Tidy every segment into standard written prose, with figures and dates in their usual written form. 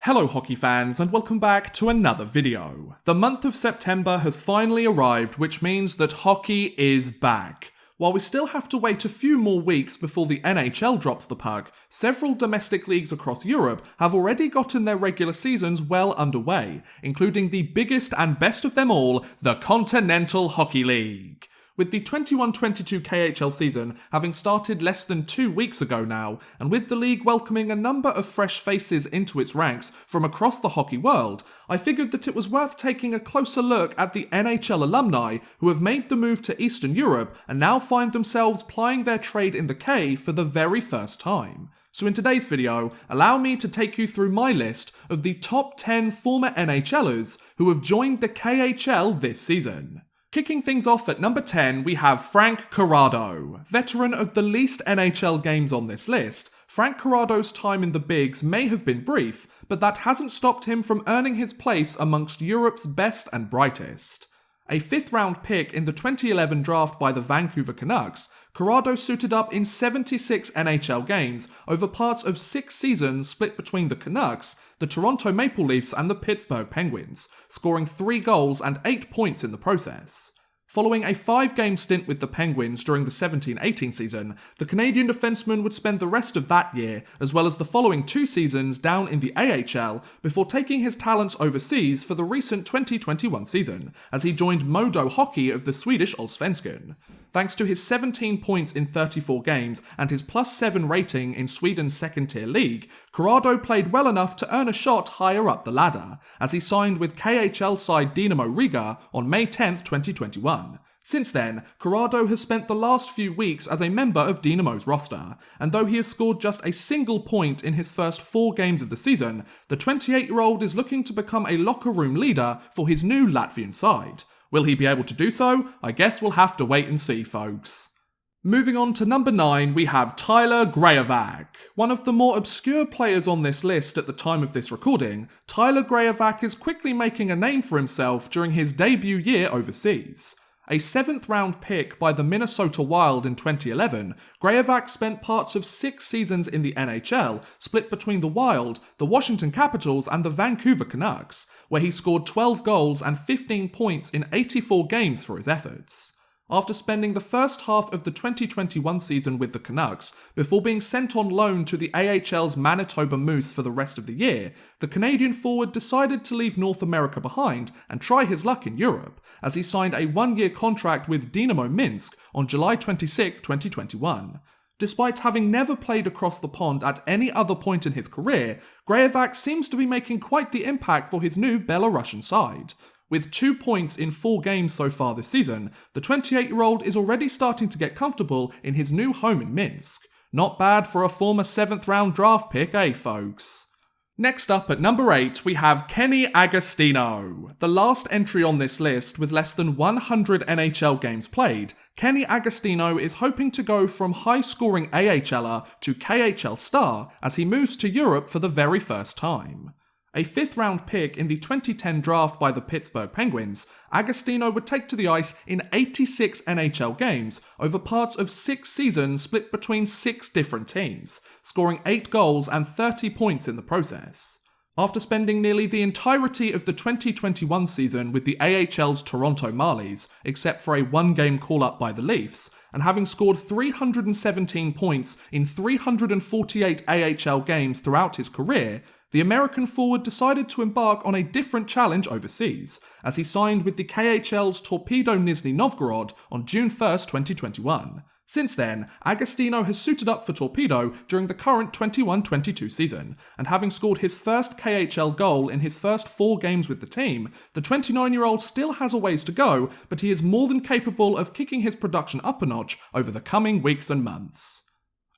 Hello hockey fans and welcome back to another video. The month of September has finally arrived, which means that hockey is back. While we still have to wait a few more weeks before the NHL drops the puck, several domestic leagues across Europe have already gotten their regular seasons well underway, including the biggest and best of them all, the Kontinental Hockey League. With the 21-22 KHL season having started less than 2 weeks ago now, and with the league welcoming a number of fresh faces into its ranks from across the hockey world, I figured that it was worth taking a closer look at the NHL alumni who have made the move to Eastern Europe and now find themselves plying their trade in the K for the very first time. So in today's video, allow me to take you through my list of the top 10 former NHLers who have joined the KHL this season. Kicking things off at number 10, we have Frank Corrado. Veteran of the least NHL games on this list, Frank Corrado's time in the bigs may have been brief, but that hasn't stopped him from earning his place amongst Europe's best and brightest. A 5th round pick in the 2011 draft by the Vancouver Canucks, Corrado suited up in 76 NHL games over parts of 6 seasons split between the Canucks, the Toronto Maple Leafs and the Pittsburgh Penguins, scoring 3 goals and 8 points in the process. Following a 5-game stint with the Penguins during the 17-18 season, the Canadian defenseman would spend the rest of that year, as well as the following 2 seasons down in the AHL, before taking his talents overseas for the recent 2021 season, as he joined Modo Hockey of the Swedish Allsvenskan. Thanks to his 17 points in 34 games and his +7 rating in Sweden's second-tier league, Corrado played well enough to earn a shot higher up the ladder, as he signed with KHL side Dinamo Riga on May 10, 2021. Since then, Corrado has spent the last few weeks as a member of Dinamo's roster, and though he has scored just a single point in his first 4 games of the season, the 28-year-old is looking to become a locker room leader for his new Latvian side. Will he be able to do so? I guess we'll have to wait and see, folks. Moving on to number 9, we have Tyler Graovac. One of the more obscure players on this list at the time of this recording, Tyler Graovac is quickly making a name for himself during his debut year overseas. A 7th round pick by the Minnesota Wild in 2011, Graovac spent parts of 6 seasons in the NHL, split between the Wild, the Washington Capitals and the Vancouver Canucks, where he scored 12 goals and 15 points in 84 games for his efforts. After spending the first half of the 2021 season with the Canucks, before being sent on loan to the AHL's Manitoba Moose for the rest of the year, the Canadian forward decided to leave North America behind and try his luck in Europe, as he signed a 1-year contract with Dynamo Minsk on July 26, 2021. Despite having never played across the pond at any other point in his career, Graovac seems to be making quite the impact for his new Belarusian side. With 2 points in 4 games so far this season, the 28-year-old is already starting to get comfortable in his new home in Minsk. Not bad for a former 7th round draft pick, folks? Next up at number 8, we have Kenny Agostino. The last entry on this list with less than 100 NHL games played, Kenny Agostino is hoping to go from high-scoring AHLer to KHL star as he moves to Europe for the very first time. A 5th round pick in the 2010 draft by the Pittsburgh Penguins, Agostino would take to the ice in 86 NHL games over parts of 6 seasons split between 6 different teams, scoring 8 goals and 30 points in the process. After spending nearly the entirety of the 2021 season with the AHL's Toronto Marlies, except for a 1-game call-up by the Leafs, and having scored 317 points in 348 AHL games throughout his career, the American forward decided to embark on a different challenge overseas, as he signed with the KHL's Torpedo Nizhny Novgorod on June 1, 2021. Since then, Agostino has suited up for Torpedo during the current 21-22 season, and having scored his first KHL goal in his first 4 games with the team, the 29-year-old still has a ways to go, but he is more than capable of kicking his production up a notch over the coming weeks and months.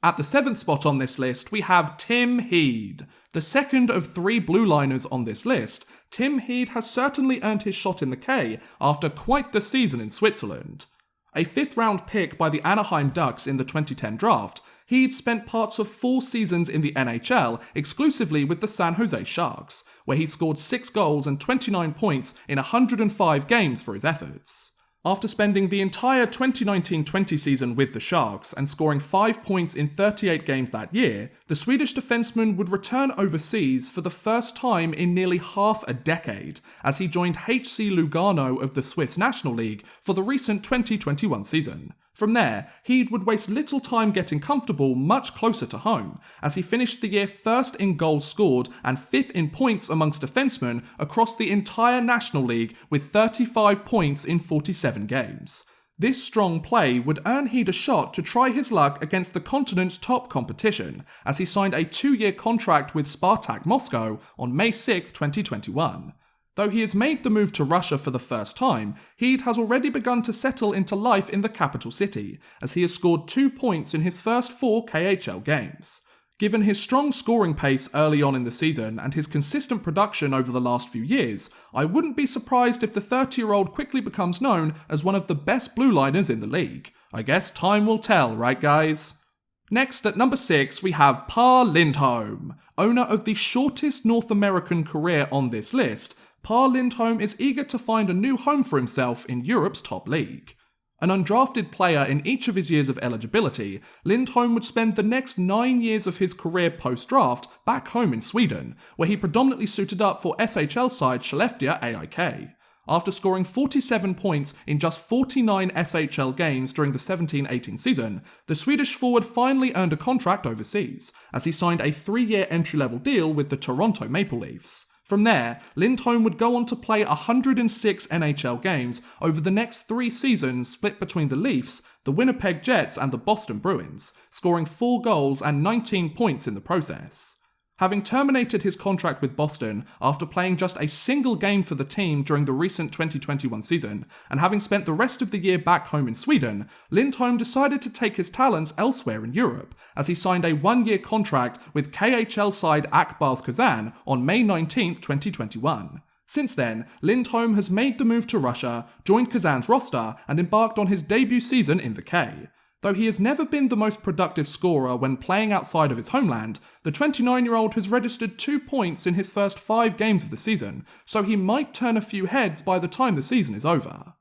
At the 7th spot on this list, we have Tim Heed. The second of 3 blue liners on this list, Tim Heed has certainly earned his shot in the K after quite the season in Switzerland. A 5th round pick by the Anaheim Ducks in the 2010 draft, Heed spent parts of 4 seasons in the NHL exclusively with the San Jose Sharks, where he scored 6 goals and 29 points in 105 games for his efforts. After spending the entire 2019-20 season with the Sharks and scoring 5 points in 38 games that year, the Swedish defenseman would return overseas for the first time in nearly half a decade, as he joined HC Lugano of the Swiss National League for the recent 2021 season. From there, he would waste little time getting comfortable much closer to home, as he finished the year first in goals scored and fifth in points amongst defensemen across the entire National League with 35 points in 47 games. This strong play would earn Heed a shot to try his luck against the continent's top competition, as he signed a 2-year contract with Spartak Moscow on May 6, 2021. Though he has made the move to Russia for the first time, Heed has already begun to settle into life in the capital city, as he has scored 2 points in his first 4 KHL games. Given his strong scoring pace early on in the season and his consistent production over the last few years, I wouldn't be surprised if the 30-year-old quickly becomes known as one of the best blue liners in the league. I guess time will tell, right guys? Next, at number 6, we have Per Lindholm. Owner of the shortest North American career on this list, Per Lindholm is eager to find a new home for himself in Europe's top league. An undrafted player in each of his years of eligibility, Lindholm would spend the next 9 years of his career post-draft back home in Sweden, where he predominantly suited up for SHL side Skellefteå AIK. After scoring 47 points in just 49 SHL games during the 17-18 season, the Swedish forward finally earned a contract overseas, as he signed a 3-year entry-level deal with the Toronto Maple Leafs. From there, Lindholm would go on to play 106 NHL games over the next 3 seasons split between the Leafs, the Winnipeg Jets and the Boston Bruins, scoring 4 goals and 19 points in the process. Having terminated his contract with Boston after playing just a single game for the team during the recent 2021 season, and having spent the rest of the year back home in Sweden, Lindholm decided to take his talents elsewhere in Europe, as he signed a 1-year contract with KHL side Akbars Kazan on May 19, 2021. Since then, Lindholm has made the move to Russia, joined Kazan's roster, and embarked on his debut season in the K. Though he has never been the most productive scorer when playing outside of his homeland, the 29-year-old has registered 2 points in his first 5 games of the season, so he might turn a few heads by the time the season is over.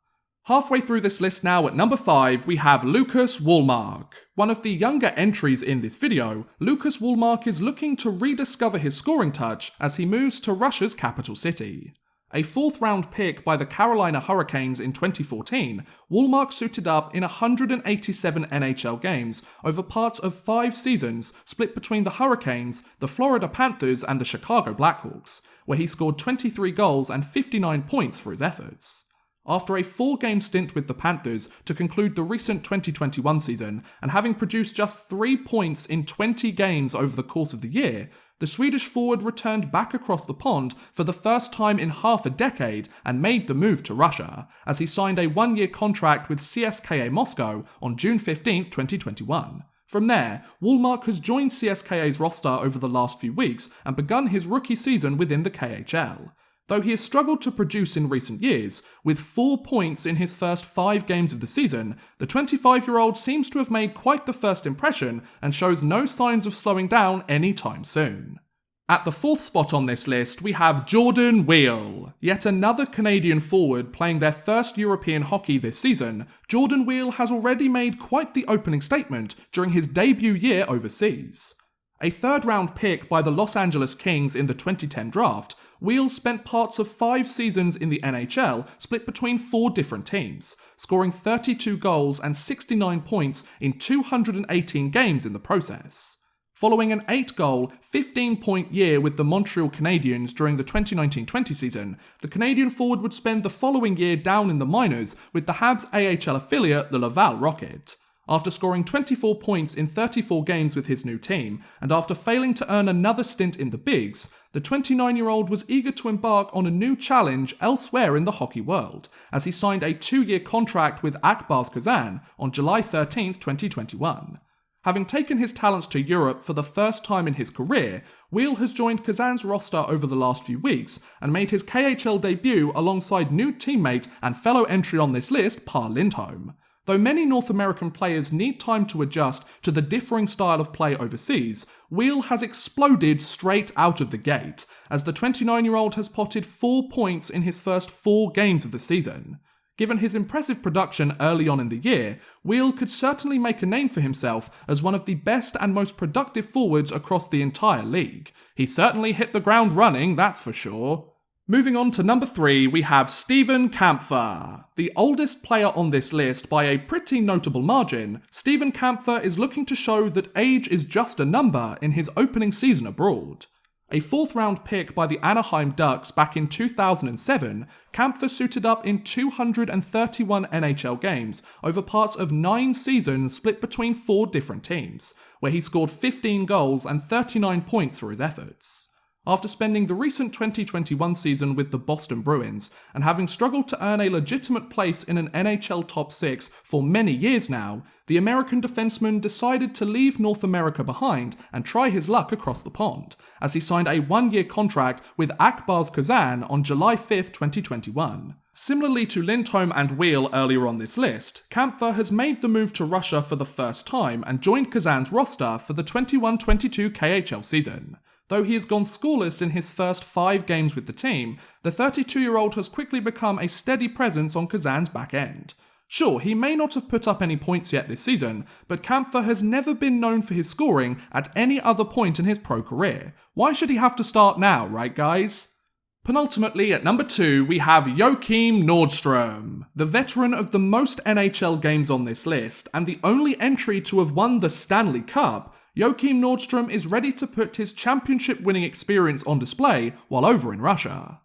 Halfway through this list now at number 5, we have Lucas Wallmark. One of the younger entries in this video, Lucas Wallmark is looking to rediscover his scoring touch as he moves to Russia's capital city. A 4th-round pick by the Carolina Hurricanes in 2014, Wallmark suited up in 187 NHL games over parts of 5 seasons split between the Hurricanes, the Florida Panthers and the Chicago Blackhawks, where he scored 23 goals and 59 points for his efforts. After a 4-game stint with the Panthers to conclude the recent 2021 season, and having produced just 3 points in 20 games over the course of the year, the Swedish forward returned back across the pond for the first time in half a decade and made the move to Russia, as he signed a 1-year contract with CSKA Moscow on June 15, 2021. From there, Wallmark has joined CSKA's roster over the last few weeks and begun his rookie season within the KHL. Though he has struggled to produce in recent years, with 4 points in his first 5 games of the season, the 25-year-old seems to have made quite the first impression and shows no signs of slowing down anytime soon. At the 4th spot on this list, we have Jordan Weal. Yet another Canadian forward playing their first European hockey this season, Jordan Weal has already made quite the opening statement during his debut year overseas. A 3rd-round pick by the Los Angeles Kings in the 2010 draft, Weal spent parts of 5 seasons in the NHL split between 4 different teams, scoring 32 goals and 69 points in 218 games in the process. Following an 8-goal, 15-point year with the Montreal Canadiens during the 2019-20 season, the Canadian forward would spend the following year down in the minors with the Habs AHL affiliate, the Laval Rocket. After scoring 24 points in 34 games with his new team, and after failing to earn another stint in the Bigs, the 29-year-old was eager to embark on a new challenge elsewhere in the hockey world, as he signed a 2-year contract with Akbars Kazan on July 13, 2021. Having taken his talents to Europe for the first time in his career, Weal has joined Kazan's roster over the last few weeks and made his KHL debut alongside new teammate and fellow entry on this list, Per Lindholm. Though many North American players need time to adjust to the differing style of play overseas, Weal has exploded straight out of the gate, as the 29-year-old has potted 4 points in his first 4 games of the season. Given his impressive production early on in the year, Wheel could certainly make a name for himself as one of the best and most productive forwards across the entire league. He certainly hit the ground running, that's for sure. Moving on to number 3, we have Steven Kampfer. The oldest player on this list by a pretty notable margin, Steven Kampfer is looking to show that age is just a number in his opening season abroad. A 4th round pick by the Anaheim Ducks back in 2007, Kampfer suited up in 231 NHL games over parts of 9 seasons split between 4 different teams, where he scored 15 goals and 39 points for his efforts. After spending the recent 2021 season with the Boston Bruins, and having struggled to earn a legitimate place in an NHL top 6 for many years now, the American defenseman decided to leave North America behind and try his luck across the pond, as he signed a 1-year contract with Akbars Kazan on July 5th, 2021. Similarly to Lindholm and Wheel earlier on this list, Kampfer has made the move to Russia for the first time and joined Kazan's roster for the 21-22 KHL season. Though he has gone scoreless in his first 5 games with the team, the 32-year-old has quickly become a steady presence on Kazan's back end. Sure, he may not have put up any points yet this season, but Kampfer has never been known for his scoring at any other point in his pro career. Why should he have to start now, right guys? Penultimately, at number 2, we have Joakim Nordstrom. The veteran of the most NHL games on this list, and the only entry to have won the Stanley Cup, Joakim Nordstrom is ready to put his championship-winning experience on display while over in Russia.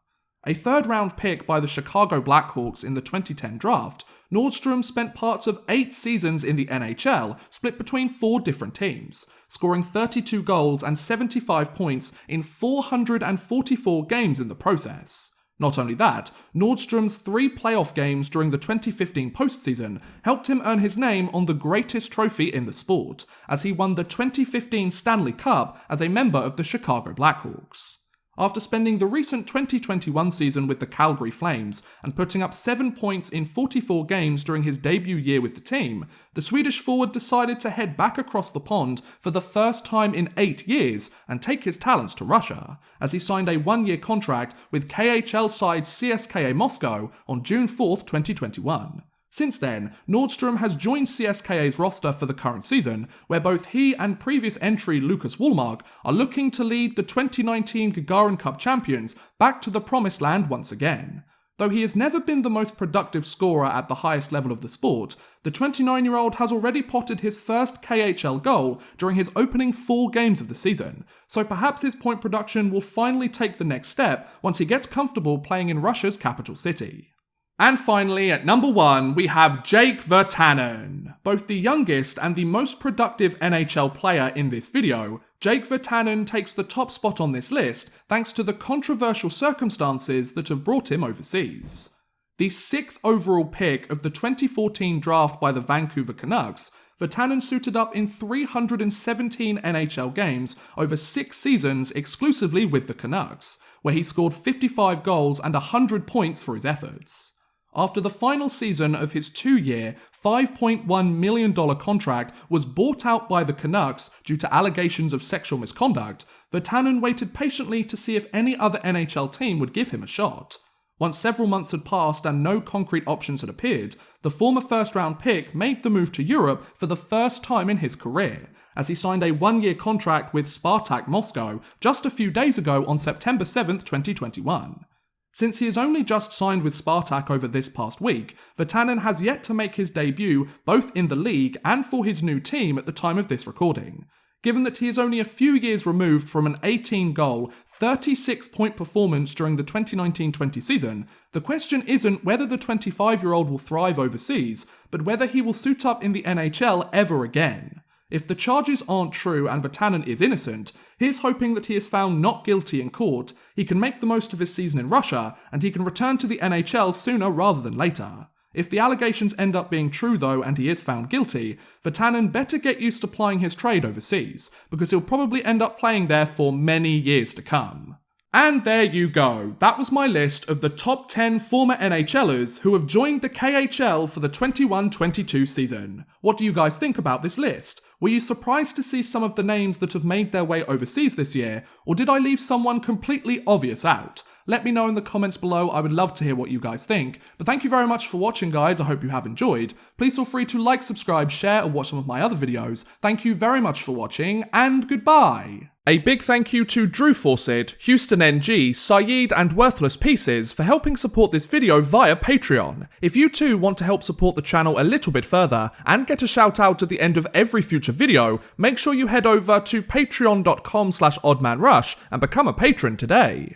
A 3rd round pick by the Chicago Blackhawks in the 2010 draft, Nordstrom spent parts of 8 seasons in the NHL, split between 4 different teams, scoring 32 goals and 75 points in 444 games in the process. Not only that, Nordstrom's 3 playoff games during the 2015 postseason helped him earn his name on the greatest trophy in the sport, as he won the 2015 Stanley Cup as a member of the Chicago Blackhawks. After spending the recent 2021 season with the Calgary Flames and putting up 7 points in 44 games during his debut year with the team, the Swedish forward decided to head back across the pond for the first time in 8 years and take his talents to Russia, as he signed a 1-year contract with KHL side CSKA Moscow on June 4th, 2021. Since then, Nordstrom has joined CSKA's roster for the current season, where both he and previous entry Lucas Wallmark are looking to lead the 2019 Gagarin Cup champions back to the promised land once again. Though he has never been the most productive scorer at the highest level of the sport, the 29-year-old has already potted his first KHL goal during his opening 4 games of the season, so perhaps his point production will finally take the next step once he gets comfortable playing in Russia's capital city. And finally, at number 1, we have Jake Virtanen. Both the youngest and the most productive NHL player in this video, Jake Virtanen takes the top spot on this list thanks to the controversial circumstances that have brought him overseas. The 6th overall pick of the 2014 draft by the Vancouver Canucks, Virtanen suited up in 317 NHL games over 6 seasons exclusively with the Canucks, where he scored 55 goals and 100 points for his efforts. After the final season of his 2-year, $5.1 million contract was bought out by the Canucks due to allegations of sexual misconduct, Virtanen waited patiently to see if any other NHL team would give him a shot. Once several months had passed and no concrete options had appeared, the former first-round pick made the move to Europe for the first time in his career, as he signed a 1-year contract with Spartak Moscow just a few days ago on September 7th, 2021. Since he has only just signed with Spartak over this past week, Virtanen has yet to make his debut both in the league and for his new team at the time of this recording. Given that he is only a few years removed from an 18-goal, 36-point performance during the 2019-20 season, the question isn't whether the 25-year-old will thrive overseas, but whether he will suit up in the NHL ever again. If the charges aren't true and Virtanen is innocent, here's hoping that he is found not guilty in court, he can make the most of his season in Russia, and he can return to the NHL sooner rather than later. If the allegations end up being true though and he is found guilty, Virtanen better get used to plying his trade overseas, because he'll probably end up playing there for many years to come. And there you go, that was my list of the top 10 former NHLers who have joined the KHL for the 21-22 season. What do you guys think about this list? Were you surprised to see some of the names that have made their way overseas this year, or did I leave someone completely obvious out? Let me know in the comments below, I would love to hear what you guys think. But thank you very much for watching, guys, I hope you have enjoyed. Please feel free to like, subscribe, share, or watch some of my other videos. Thank you very much for watching, and goodbye! A big thank you to Drew Fawcett, Houston NG, Saeed and Worthless Pieces for helping support this video via Patreon. If you too want to help support the channel a little bit further and get a shout out at the end of every future video, make sure you head over to patreon.com/oddmanrush and become a patron today.